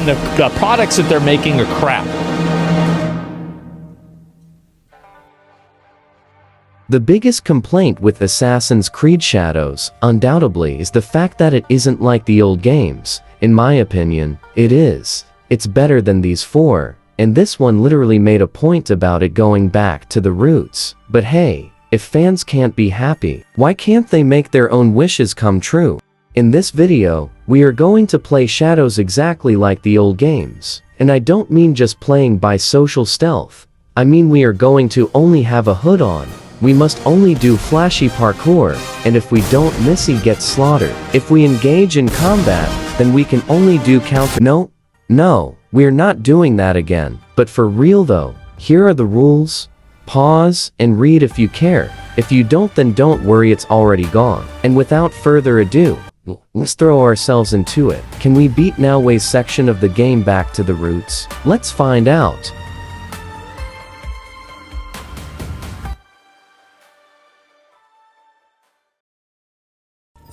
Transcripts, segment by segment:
and the products that they're making are crap. The biggest complaint with Assassin's Creed Shadows, undoubtedly, is the fact that it isn't like the old games. In my opinion, it is. It's better than these four, and this one literally made a point about it going back to the roots. But hey, if fans can't be happy, why can't they make their own wishes come true? In this video, we are going to play Shadows exactly like the old games. And I don't mean just playing by social stealth. I mean we are going to only have a hood on. We must only do flashy parkour, and if we don't Missy gets slaughtered. If we engage in combat, then we can only do counter. No, we're not doing that again. But for real though, here are the rules. Pause and read if you care. If you don't, then don't worry, it's already gone. And without further ado, let's throw ourselves into it. Can we beat Noway's section of the game back to the roots? Let's find out.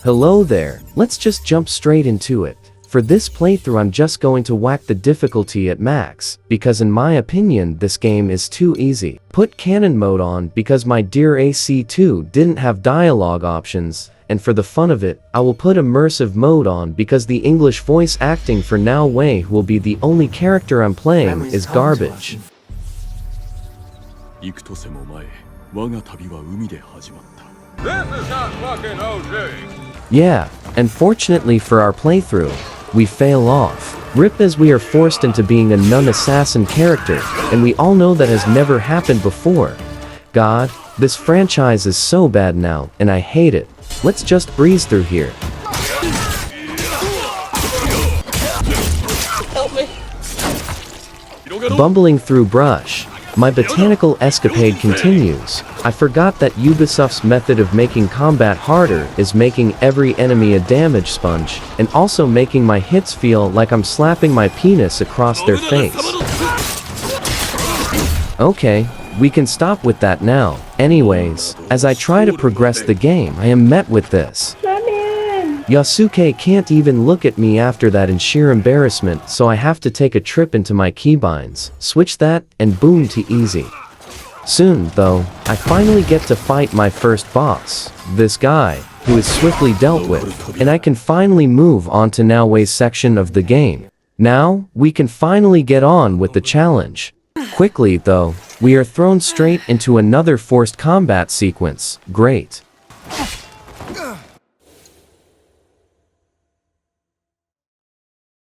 Hello there, let's just jump straight into it. For this playthrough I'm just going to whack the difficulty at max, because in my opinion this game is too easy. Put canon mode on because my dear AC2 didn't have dialogue options, and for the fun of it, I will put immersive mode on because the English voice acting for Noway, who will be the only character I'm playing, is garbage. This is not fucking OJ. Yeah, and fortunately for our playthrough, we fail off. RIP, as we are forced into being a non-assassin character, and we all know that has never happened before. God, this franchise is so bad now, and I hate it. Let's just breeze through here. Help me. Bumbling through brush. My botanical escapade continues. I forgot that Ubisoft's method of making combat harder is making every enemy a damage sponge, and also making my hits feel like I'm slapping my penis across their face. Okay, we can stop with that now. Anyways, as I try to progress the game, I am met with this. Yasuke can't even look at me after that in sheer embarrassment, so I have to take a trip into my keybinds, switch that, and boom to easy. Soon, though, I finally get to fight my first boss, this guy, who is swiftly dealt with, and I can finally move on to Noway's section of the game. Now, we can finally get on with the challenge. Quickly, though, we are thrown straight into another forced combat sequence. Great.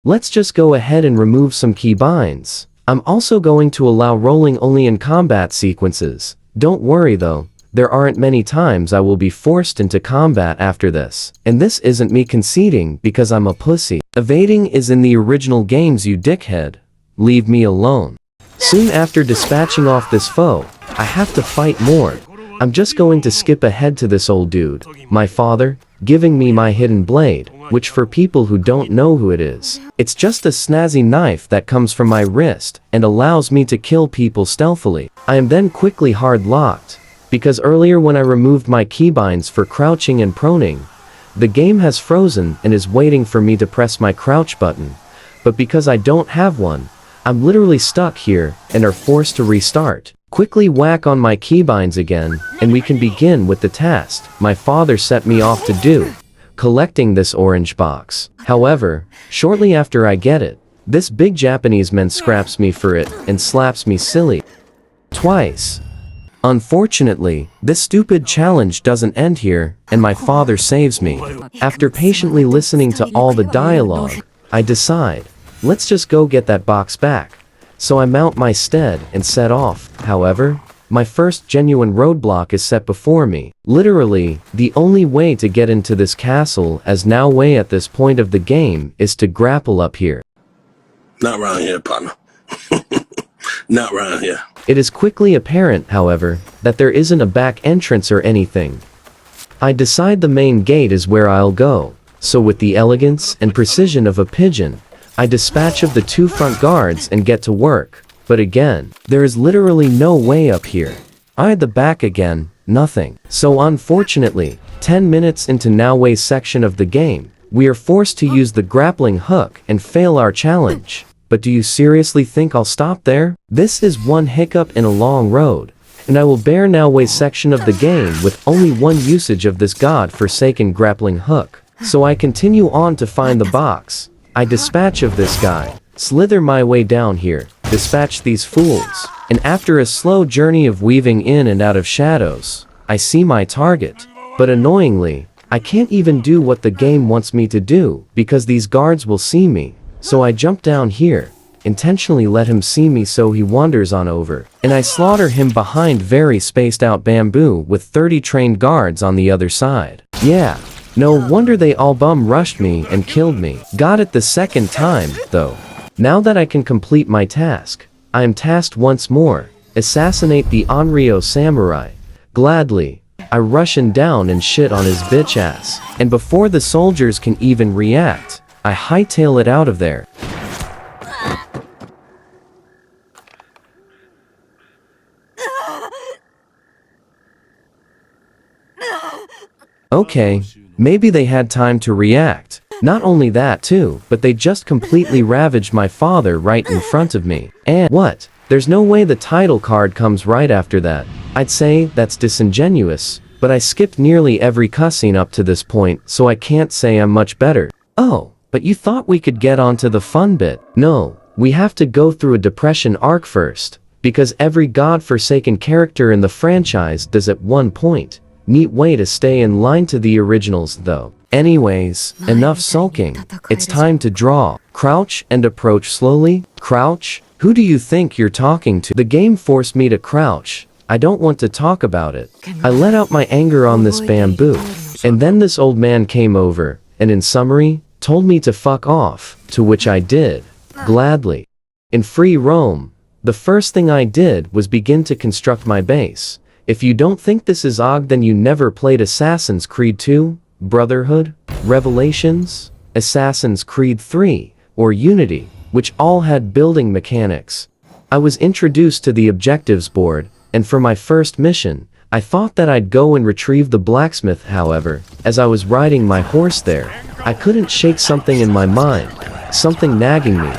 Let's just go ahead and remove some keybinds. I'm also going to allow rolling only in combat sequences. Don't worry though, there aren't many times I will be forced into combat after this. And this isn't me conceding because I'm a pussy. Evading is in the original games, you dickhead. Leave me alone. Soon after dispatching off this foe, I have to fight more. I'm just going to skip ahead to this old dude, my father, giving me my hidden blade, which for people who don't know who it is, it's just a snazzy knife that comes from my wrist and allows me to kill people stealthily. I am then quickly hard locked, because earlier when I removed my keybinds for crouching and proning, the game has frozen and is waiting for me to press my crouch button, but because I don't have one, I'm literally stuck here and are forced to restart. Quickly whack on my keybinds again, and we can begin with the task my father set me off to do, collecting this orange box. However, shortly after I get it, this big Japanese man scraps me for it and slaps me silly twice. Unfortunately, this stupid challenge doesn't end here, and my father saves me. After patiently listening to all the dialogue, I decide, let's just go get that box back. So I mount my steed and set off. However, my first genuine roadblock is set before me. Literally, the only way to get into this castle as Noway at this point of the game is to grapple up here. Not around here, partner. Not around here. It is quickly apparent, however, that there isn't a back entrance or anything. I decide the main gate is where I'll go, so with the elegance and precision of a pigeon, I dispatch of the two front guards and get to work. But again, there is literally no way up here. I at the back again, nothing. So unfortunately, 10 minutes into Noway's section of the game, we are forced to use the grappling hook and fail our challenge. but do you seriously think I'll stop there? This is one hiccup in a long road, and I will bear now a section of the game with only one usage of this god-forsaken grappling hook. So I continue on to find the box. I dispatch of this guy, slither my way down here, dispatch these fools, and after a slow journey of weaving in and out of shadows, I see my target. But annoyingly, I can't even do what the game wants me to do because these guards will see me. So I jump down here, intentionally let him see me so he wanders on over, and I slaughter him behind very spaced out bamboo with 30 trained guards on the other side. Yeah, no wonder they all bum rushed me and killed me. Got it the second time, though. Now that I can complete my task, I am tasked once more, assassinate the Onryo samurai. Gladly, I rush him down and shit on his bitch ass, and before the soldiers can even react, I hightail it out of there. Okay, maybe they had time to react. Not only that too, but they just completely ravaged my father right in front of me. And what? There's no way the title card comes right after that. I'd say that's disingenuous, but I skipped nearly every cutscene up to this point, so I can't say I'm much better. Oh, but you thought we could get onto the fun bit. No, we have to go through a depression arc first, because every god-forsaken character in the franchise does at one point. Neat way to stay in line to the originals though. Anyways, enough sulking. It's time to draw. Crouch and approach slowly. Crouch? Who do you think you're talking to? The game forced me to crouch. I don't want to talk about it. I let out my anger on this bamboo. And then this old man came over, and in summary, told me to fuck off, to which I did. Gladly. In free roam, the first thing I did was begin to construct my base. If you don't think this is odd, then you never played Assassin's Creed 2, Brotherhood, Revelations, Assassin's Creed 3, or Unity, which all had building mechanics. I was introduced to the objectives board, and for my first mission, I thought that I'd go and retrieve the blacksmith. However, as I was riding my horse there, I couldn't shake something in my mind, something nagging me.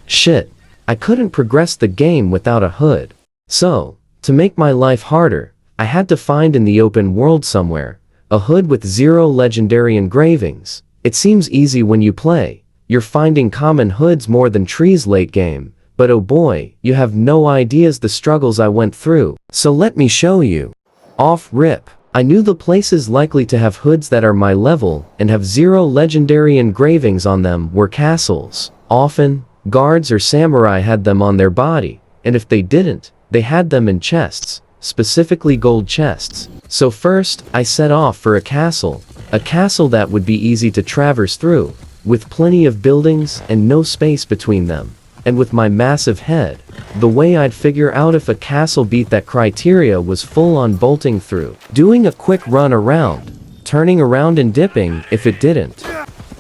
Shit, I couldn't progress the game without a hood. So, to make my life harder, I had to find in the open world somewhere a hood with 0 legendary engravings. It seems easy when you play. You're finding common hoods more than trees late game, but oh boy, you have no ideas the struggles I went through. So let me show you. Off rip, I knew the places likely to have hoods that are my level and have 0 legendary engravings on them were castles. Often, guards or samurai had them on their body, and if they didn't, they had them in chests, specifically gold chests. So first, I set off for a castle that would be easy to traverse through, with plenty of buildings and no space between them. And with my massive head, the way I'd figure out if a castle beat that criteria was full on bolting through, doing a quick run around, turning around and dipping if it didn't.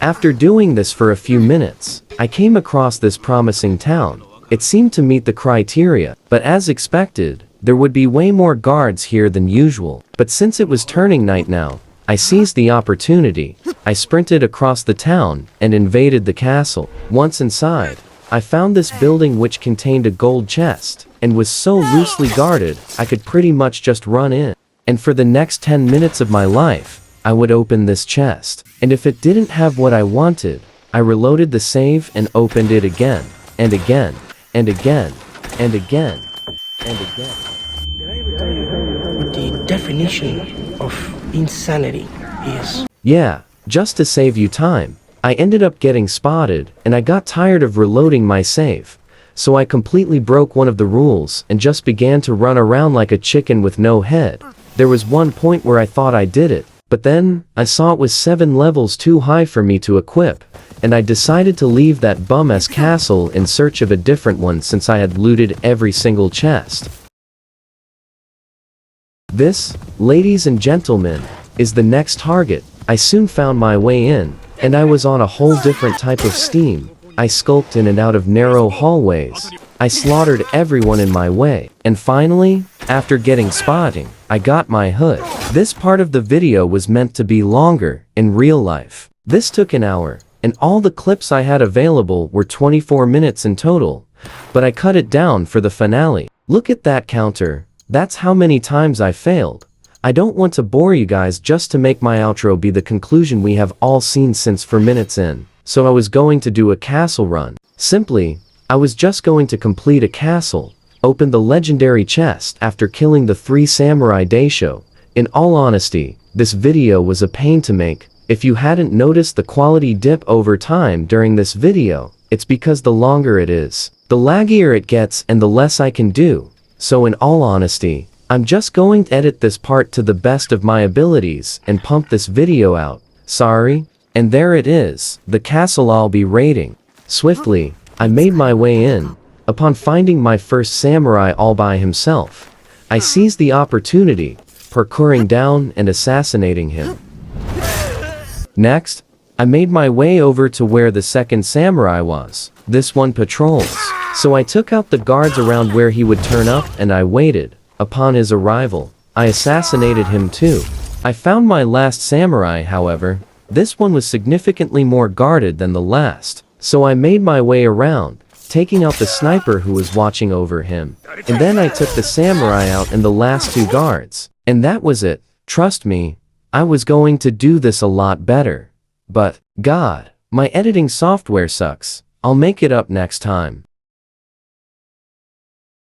After doing this for a few minutes, I came across this promising town. It seemed to meet the criteria, but as expected, there would be way more guards here than usual. But since it was turning night now, I seized the opportunity. I sprinted across the town and invaded the castle. Once inside, I found this building which contained a gold chest and was so loosely guarded I could pretty much just run in. And for the next 10 minutes of my life, I would open this chest. And if it didn't have what I wanted, I reloaded the save and opened it again, and again, and again, and again, and again. What the definition of insanity is. Yeah, just to save you time, I ended up getting spotted, and I got tired of reloading my save. So I completely broke one of the rules and just began to run around like a chicken with no head. There was one point where I thought I did it, but then I saw it was 7 levels too high for me to equip, and I decided to leave that bum-ass castle in search of a different one since I had looted every single chest. This, ladies and gentlemen, is the next target. I soon found my way in, and I was on a whole different type of steam. I skulked in and out of narrow hallways. I slaughtered everyone in my way. And finally, after getting spotting, I got my hood. This part of the video was meant to be longer in real life. This took an hour, and all the clips I had available were 24 minutes in total, but I cut it down for the finale. Look at that counter, that's how many times I failed. I don't want to bore you guys just to make my outro be the conclusion we have all seen since 4 minutes in, so I was going to do a castle run. Simply, I was just going to complete a castle, open the legendary chest after killing the 3 samurai Daisho. In all honesty, this video was a pain to make. If you hadn't noticed the quality dip over time during this video, it's because the longer it is, the laggier it gets and the less I can do. So in all honesty, I'm just going to edit this part to the best of my abilities and pump this video out. Sorry. And there it is, the castle I'll be raiding. Swiftly, I made my way in. Upon finding my first samurai all by himself, I seized the opportunity, parkouring down and assassinating him. Next, I made my way over to where the second samurai was. This one patrols. So I took out the guards around where he would turn up and I waited. Upon his arrival, I assassinated him too. I found my last samurai, however. This one was significantly more guarded than the last. So I made my way around, taking out the sniper who was watching over him. And then I took the samurai out and the last 2 guards. And that was it. Trust me, I was going to do this a lot better. But, God, my editing software sucks. I'll make it up next time.